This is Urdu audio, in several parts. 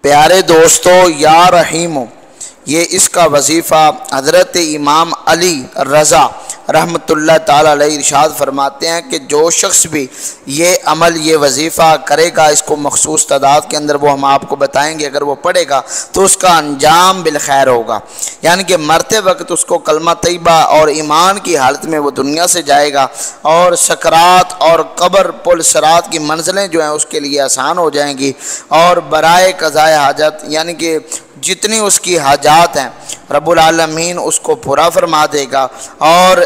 پیارے دوستو، یا رحیم، یہ اس کا وظیفہ حضرت امام علی رضا رحمۃ اللہ تعالیٰ علیہ ارشاد فرماتے ہیں کہ جو شخص بھی یہ عمل یہ وظیفہ کرے گا، اس کو مخصوص تعداد کے اندر وہ ہم آپ کو بتائیں گے، اگر وہ پڑھے گا تو اس کا انجام بالخیر ہوگا، یعنی کہ مرتے وقت اس کو کلمہ طیبہ اور ایمان کی حالت میں وہ دنیا سے جائے گا، اور سکرات اور قبر پل صراط کی منزلیں جو ہیں اس کے لیے آسان ہو جائیں گی، اور برائے قضائے حاجت یعنی کہ جتنی اس کی حاجات ہیں رب العالمین اس کو پورا فرما دے گا، اور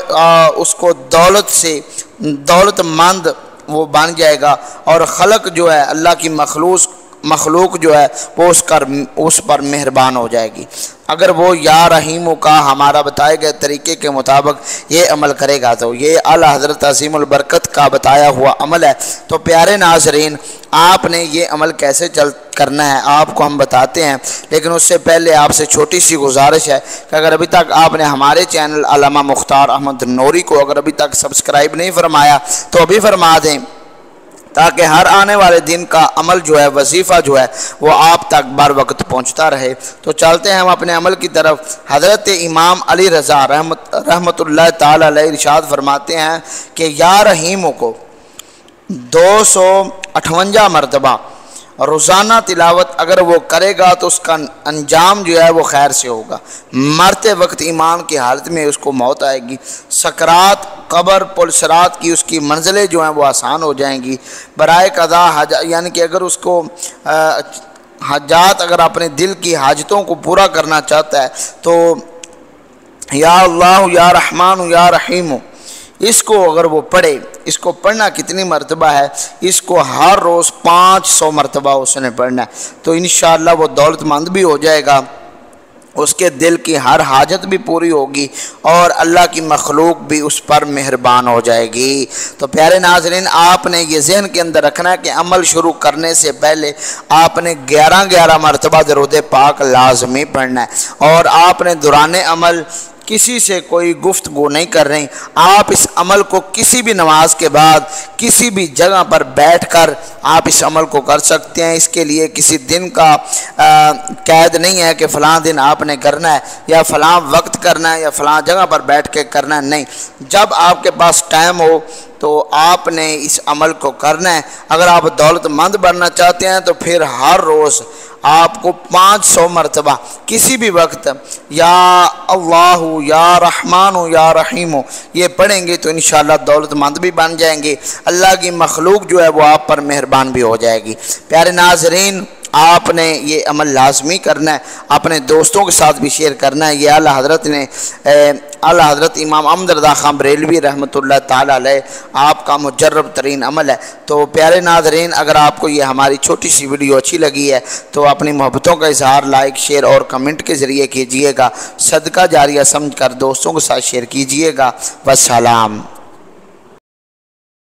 اس کو دولت مند وہ بن جائے گا، اور خلق جو ہے اللہ کی مخلوق جو ہے وہ اس پر مہربان ہو جائے گی، اگر وہ یا رحیم کا ہمارا بتائے گئے طریقے کے مطابق یہ عمل کرے گا تو یہ اعلیٰ حضرت عظیم البرکت کا بتایا ہوا عمل ہے۔ تو پیارے ناظرین، آپ نے یہ عمل کیسے کرنا ہے آپ کو ہم بتاتے ہیں، لیکن اس سے پہلے آپ سے چھوٹی سی گزارش ہے کہ اگر ابھی تک آپ نے ہمارے چینل علامہ مختار احمد نوری کو اگر ابھی تک سبسکرائب نہیں فرمایا تو ابھی فرما دیں، تاکہ ہر آنے والے دن کا عمل جو ہے وظیفہ جو ہے وہ آپ تک بر وقت پہنچتا رہے۔ تو چلتے ہیں ہم اپنے عمل کی طرف۔ حضرت امام علی رضا رحمۃ اللہ تعالی علیہ ارشاد فرماتے ہیں کہ یا رحیم کو 258 مرتبہ روزانہ تلاوت اگر وہ کرے گا تو اس کا انجام جو ہے وہ خیر سے ہوگا، مرتے وقت ایمان کی حالت میں اس کو موت آئے گی، سکرات قبر پل صراط کی اس کی منزلیں جو ہیں وہ آسان ہو جائیں گی، برائے قضا یعنی کہ اگر اس کو حاجات اگر اپنے دل کی حاجتوں کو پورا کرنا چاہتا ہے تو یا اللہ یا رحمان یا رحیم اس کو اگر وہ پڑھے، اس کو پڑھنا کتنی مرتبہ ہے، اس کو ہر روز 500 مرتبہ اس نے پڑھنا ہے، تو انشاءاللہ وہ دولت مند بھی ہو جائے گا، اس کے دل کی ہر حاجت بھی پوری ہوگی، اور اللہ کی مخلوق بھی اس پر مہربان ہو جائے گی۔ تو پیارے ناظرین، آپ نے یہ ذہن کے اندر رکھنا ہے کہ عمل شروع کرنے سے پہلے آپ نے 11 مرتبہ درود پاک لازمی پڑھنا ہے، اور آپ نے دوران عمل کسی سے کوئی گفتگو نہیں کر رہی، آپ اس عمل کو کسی بھی نماز کے بعد کسی بھی جگہ پر بیٹھ کر آپ اس عمل کو کر سکتے ہیں، اس کے لیے کسی دن کا قید نہیں ہے کہ فلاں دن آپ نے کرنا ہے یا فلاں وقت کرنا ہے یا فلاں جگہ پر بیٹھ کے کرنا ہے، نہیں، جب آپ کے پاس ٹائم ہو تو آپ نے اس عمل کو کرنا ہے۔ اگر آپ دولت مند بننا چاہتے ہیں تو پھر ہر روز آپ کو 500 مرتبہ کسی بھی وقت یا اللہ یا رحمان یا رحیم یہ پڑھیں گے تو انشاءاللہ دولت مند بھی بن جائیں گے، اللہ کی مخلوق جو ہے وہ آپ پر مہربان بھی ہو جائے گی۔ پیارے ناظرین، آپ نے یہ عمل لازمی کرنا ہے، اپنے دوستوں کے ساتھ بھی شیئر کرنا ہے۔ یہ اعلیٰ حضرت امام احمد رضا خان بریلوی رحمۃ اللہ تعالیٰ علیہ آپ کا مجرب ترین عمل ہے۔ تو پیارے ناظرین، اگر آپ کو یہ ہماری چھوٹی سی ویڈیو اچھی لگی ہے تو اپنی محبتوں کا اظہار لائک شیئر اور کمنٹ کے ذریعے کیجئے گا، صدقہ جاریہ سمجھ کر دوستوں کے ساتھ شیئر کیجئے گا۔ والسلام۔